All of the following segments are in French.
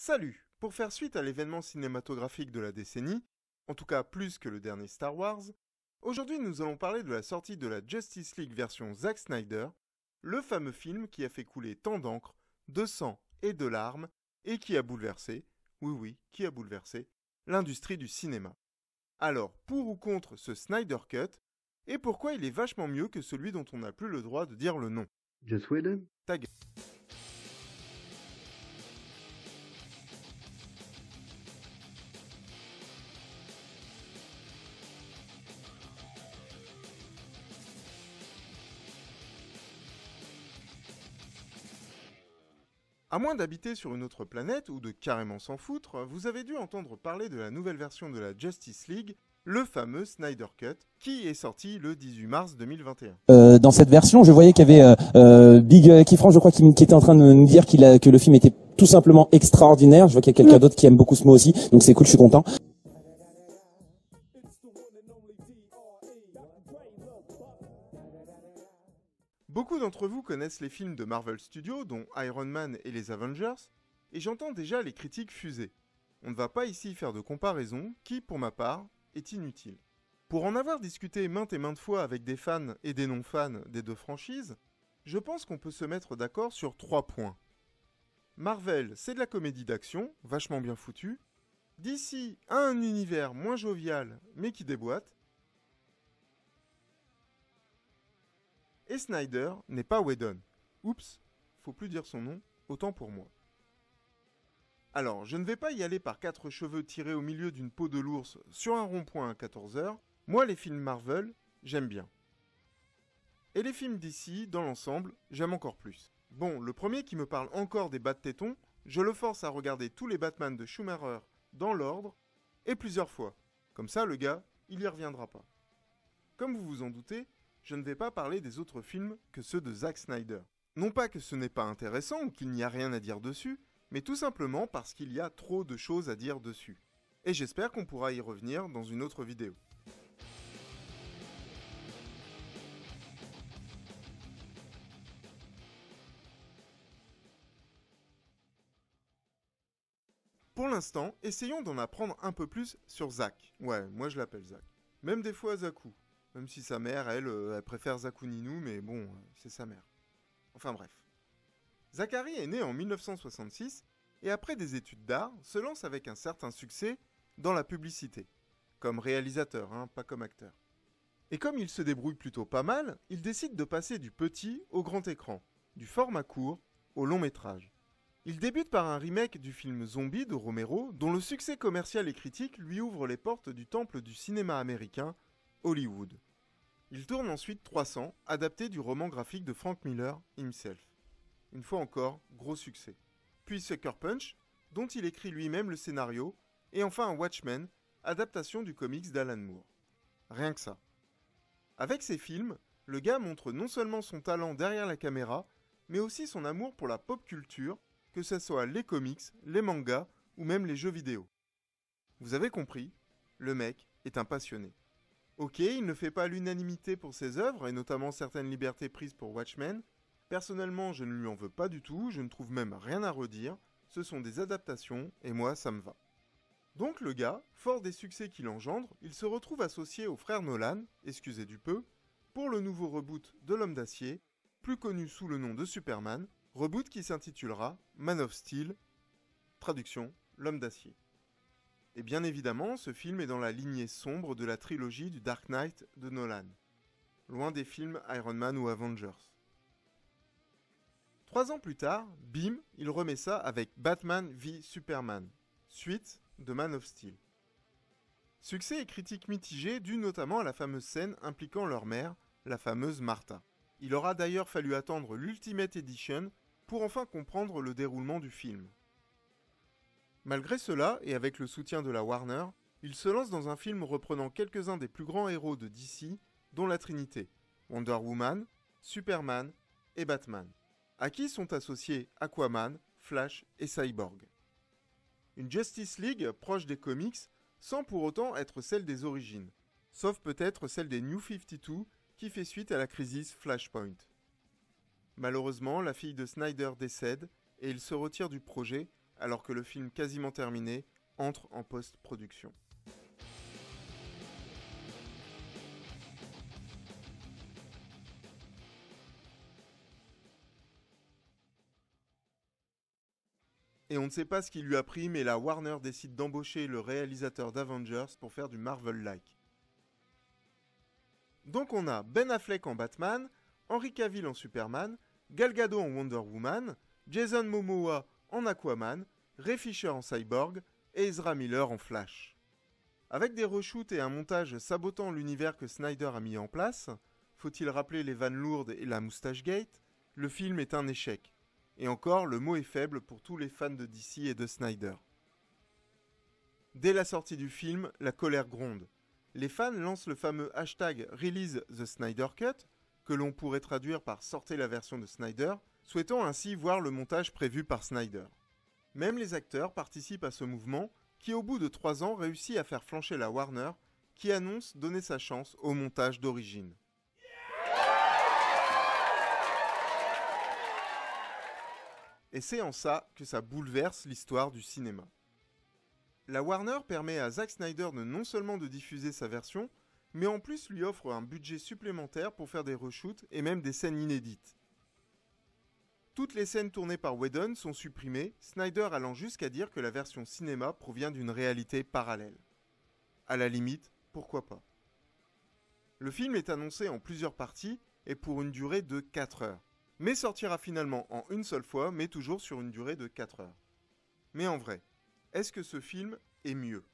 Salut! Pour faire suite à l'événement cinématographique de la décennie, en tout cas plus que le dernier Star Wars, aujourd'hui nous allons parler de la sortie de la Justice League version Zack Snyder, le fameux film qui a fait couler tant d'encre, de sang et de larmes, et qui a bouleversé, oui, qui a bouleversé, l'industrie du cinéma. Alors, pour ou contre ce Snyder Cut, et pourquoi il est vachement mieux que celui dont on n'a plus le droit de dire le nom? Joss Whedon? Ta gueule. À moins d'habiter sur une autre planète ou de carrément s'en foutre, vous avez dû entendre parler de la nouvelle version de la Justice League, le fameux Snyder Cut, qui est sorti le 18 mars 2021. Dans cette version, je voyais qu'il y avait Big Kifran, je crois, qui était en train de nous dire que le film était tout simplement extraordinaire. Je vois qu'il y a quelqu'un d'autre qui aime beaucoup ce mot aussi, donc c'est cool, je suis content. Beaucoup d'entre vous connaissent les films de Marvel Studios, dont Iron Man et les Avengers, et j'entends déjà les critiques fuser. On ne va pas ici faire de comparaison, qui, pour ma part, est inutile. Pour en avoir discuté maintes et maintes fois avec des fans et des non-fans des deux franchises, je pense qu'on peut se mettre d'accord sur 3 points. Marvel, c'est de la comédie d'action, vachement bien foutue. DC a un univers moins jovial, mais qui déboîte. Et Snyder n'est pas Whedon. Oups, faut plus dire son nom, autant pour moi. Alors, je ne vais pas y aller par 4 cheveux tirés au milieu d'une peau de l'ours sur un rond-point à 14h. Moi, les films Marvel, j'aime bien. Et les films d'ici, dans l'ensemble, j'aime encore plus. Bon, le premier qui me parle encore des bas de tétons, je le force à regarder tous les Batman de Schumacher dans l'ordre, et plusieurs fois. Comme ça, le gars, il y reviendra pas. Comme vous vous en doutez, je ne vais pas parler des autres films que ceux de Zack Snyder. Non pas que ce n'est pas intéressant ou qu'il n'y a rien à dire dessus, mais tout simplement parce qu'il y a trop de choses à dire dessus. Et j'espère qu'on pourra y revenir dans une autre vidéo. Pour l'instant, essayons d'en apprendre un peu plus sur Zack. Ouais, moi je l'appelle Zack. Même des fois Zaku. Même si sa mère, elle préfère Zaku Ninou, mais bon, c'est sa mère. Enfin bref. Zachary est né en 1966 et après des études d'art, se lance avec un certain succès dans la publicité. Comme réalisateur, pas comme acteur. Et comme il se débrouille plutôt pas mal, il décide de passer du petit au grand écran, du format court au long métrage. Il débute par un remake du film Zombie de Romero, dont le succès commercial et critique lui ouvre les portes du temple du cinéma américain, Hollywood. Il tourne ensuite 300, adapté du roman graphique de Frank Miller himself. Une fois encore, gros succès. Puis Sucker Punch, dont il écrit lui-même le scénario, et enfin Watchmen, adaptation du comics d'Alan Moore. Rien que ça. Avec ces films, le gars montre non seulement son talent derrière la caméra, mais aussi son amour pour la pop culture, que ce soit les comics, les mangas ou même les jeux vidéo. Vous avez compris, le mec est un passionné. Ok, il ne fait pas l'unanimité pour ses œuvres, et notamment certaines libertés prises pour Watchmen. Personnellement, je ne lui en veux pas du tout, je ne trouve même rien à redire. Ce sont des adaptations, et moi, ça me va. Donc le gars, fort des succès qu'il engendre, il se retrouve associé au frère Nolan, excusez du peu, pour le nouveau reboot de l'Homme d'Acier, plus connu sous le nom de Superman, reboot qui s'intitulera Man of Steel, traduction, l'Homme d'Acier. Et bien évidemment, ce film est dans la lignée sombre de la trilogie du Dark Knight de Nolan. Loin des films Iron Man ou Avengers. 3 ans plus tard, bim, il remet ça avec Batman v Superman, suite de Man of Steel. Succès et critiques mitigées dus notamment à la fameuse scène impliquant leur mère, la fameuse Martha. Il aura d'ailleurs fallu attendre l'Ultimate Edition pour enfin comprendre le déroulement du film. Malgré cela, et avec le soutien de la Warner, il se lance dans un film reprenant quelques-uns des plus grands héros de DC, dont la Trinité, Wonder Woman, Superman et Batman, à qui sont associés Aquaman, Flash et Cyborg. Une Justice League proche des comics, sans pour autant être celle des origines, sauf peut-être celle des New 52 qui fait suite à la crise Flashpoint. Malheureusement, la fille de Snyder décède et il se retire du projet alors que le film quasiment terminé entre en post-production. Et on ne sait pas ce qui lui a pris, mais la Warner décide d'embaucher le réalisateur d'Avengers pour faire du Marvel-like. Donc on a Ben Affleck en Batman, Henry Cavill en Superman, Gal Gadot en Wonder Woman, Jason Momoa en Aquaman, Ray Fisher en Cyborg et Ezra Miller en Flash. Avec des reshoots et un montage sabotant l'univers que Snyder a mis en place, faut-il rappeler les vannes lourdes et la moustache gate, le film est un échec. Et encore, le mot est faible pour tous les fans de DC et de Snyder. Dès la sortie du film, la colère gronde. Les fans lancent le fameux hashtag Release the Snyder Cut, que l'on pourrait traduire par Sortez la version de Snyder, souhaitant ainsi voir le montage prévu par Snyder. Même les acteurs participent à ce mouvement, qui au bout de 3 ans réussit à faire flancher la Warner, qui annonce donner sa chance au montage d'origine. Et c'est en ça que ça bouleverse l'histoire du cinéma. La Warner permet à Zack Snyder de non seulement de diffuser sa version, mais en plus lui offre un budget supplémentaire pour faire des reshoots et même des scènes inédites. Toutes les scènes tournées par Whedon sont supprimées, Snyder allant jusqu'à dire que la version cinéma provient d'une réalité parallèle. À la limite, pourquoi pas. Le film est annoncé en plusieurs parties et pour une durée de 4 heures. Mais sortira finalement en une seule fois, mais toujours sur une durée de 4 heures. Mais en vrai, est-ce que ce film est mieux ?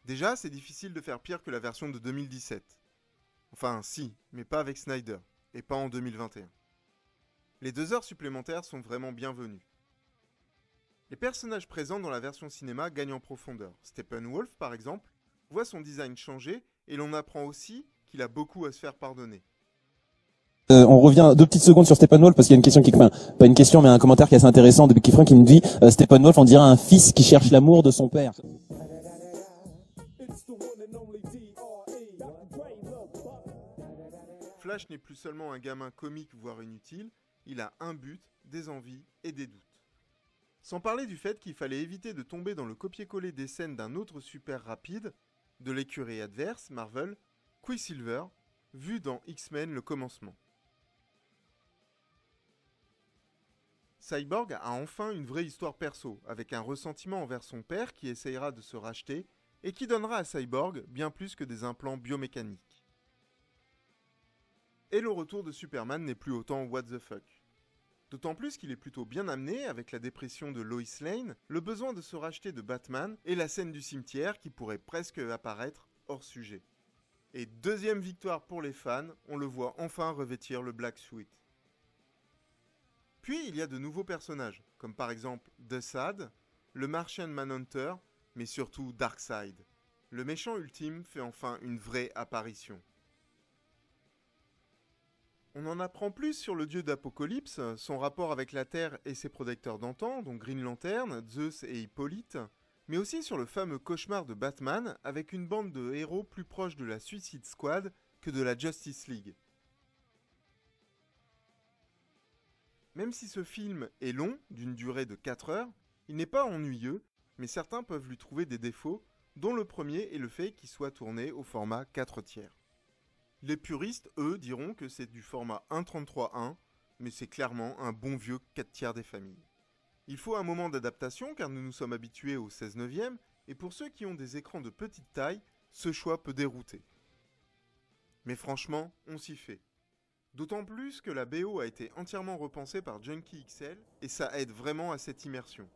Déjà, c'est difficile de faire pire que la version de 2017. Enfin, si, mais pas avec Snyder, et pas en 2021. Les 2 heures supplémentaires sont vraiment bienvenues. Les personnages présents dans la version cinéma gagnent en profondeur. Steppenwolf, par exemple, voit son design changer, et l'on apprend aussi qu'il a beaucoup à se faire pardonner. On revient 2 petites secondes sur Steppenwolf parce qu'il y a une question qui, enfin, pas une question mais un commentaire qui est assez intéressant de Kifrin qui me dit Steppenwolf on dirait un fils qui cherche l'amour de son père. Flash n'est plus seulement un gamin comique voire inutile, il a un but, des envies et des doutes. Sans parler du fait qu'il fallait éviter de tomber dans le copier-coller des scènes d'un autre super rapide, de l'écurie adverse, Marvel, Quicksilver, vu dans X-Men le commencement. Cyborg a enfin une vraie histoire perso, avec un ressentiment envers son père qui essayera de se racheter et qui donnera à Cyborg bien plus que des implants biomécaniques. Et le retour de Superman n'est plus autant what the fuck. D'autant plus qu'il est plutôt bien amené avec la dépression de Lois Lane, le besoin de se racheter de Batman et la scène du cimetière qui pourrait presque apparaître hors sujet. Et deuxième victoire pour les fans, on le voit enfin revêtir le Black Suit. Puis il y a de nouveaux personnages, comme par exemple Desaad, le Martian Manhunter, mais surtout Darkseid. Le méchant ultime fait enfin une vraie apparition. On en apprend plus sur le dieu d'Apocalypse, son rapport avec la Terre et ses protecteurs d'antan, dont Green Lantern, Zeus et Hippolyte, mais aussi sur le fameux cauchemar de Batman avec une bande de héros plus proche de la Suicide Squad que de la Justice League. Même si ce film est long, d'une durée de 4 heures, il n'est pas ennuyeux, mais certains peuvent lui trouver des défauts, dont le premier est le fait qu'il soit tourné au format 4/3. Les puristes, eux, diront que c'est du format 1.33.1, mais c'est clairement un bon vieux 4/3 des familles. Il faut un moment d'adaptation car nous nous sommes habitués au 16/9, et pour ceux qui ont des écrans de petite taille, ce choix peut dérouter. Mais franchement, on s'y fait. D'autant plus que la BO a été entièrement repensée par Junkie XL et ça aide vraiment à cette immersion.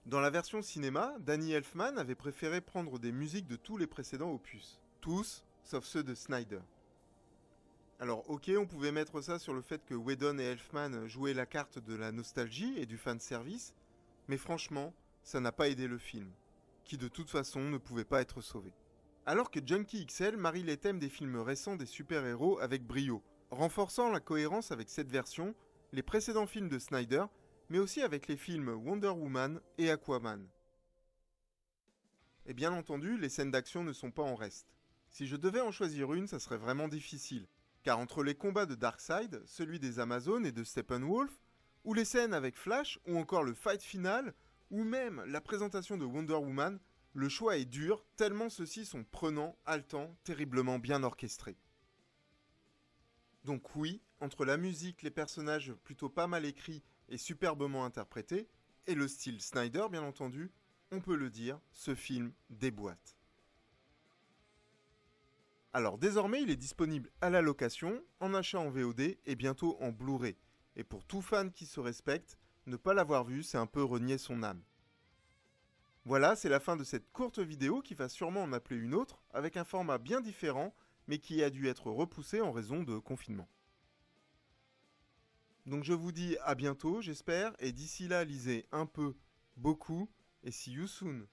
Dans la version cinéma, Danny Elfman avait préféré prendre des musiques de tous les précédents opus. Tous, sauf ceux de Snyder. Alors ok, on pouvait mettre ça sur le fait que Whedon et Elfman jouaient la carte de la nostalgie et du fanservice, mais franchement, ça n'a pas aidé le film, qui de toute façon ne pouvait pas être sauvé. Alors que Junkie XL marie les thèmes des films récents des super-héros avec brio, renforçant la cohérence avec cette version, les précédents films de Snyder, mais aussi avec les films Wonder Woman et Aquaman. Et bien entendu, les scènes d'action ne sont pas en reste. Si je devais en choisir une, ça serait vraiment difficile, car entre les combats de Darkseid, celui des Amazones et de Steppenwolf, ou les scènes avec Flash, ou encore le fight final, Ou même la présentation de Wonder Woman, le choix est dur tellement ceux-ci sont prenants, haletants, terriblement bien orchestrés. Donc oui, entre la musique, les personnages plutôt pas mal écrits et superbement interprétés, et le style Snyder bien entendu, on peut le dire, ce film déboîte. Alors désormais il est disponible à la location, en achat en VOD et bientôt en Blu-ray. Et pour tout fan qui se respecte, ne pas l'avoir vu c'est un peu renier son âme. Voilà, c'est la fin de cette courte vidéo qui va sûrement en appeler une autre, avec un format bien différent, mais qui a dû être repoussé en raison de confinement. Donc je vous dis à bientôt, j'espère, et d'ici là, lisez un peu, beaucoup, et see you soon.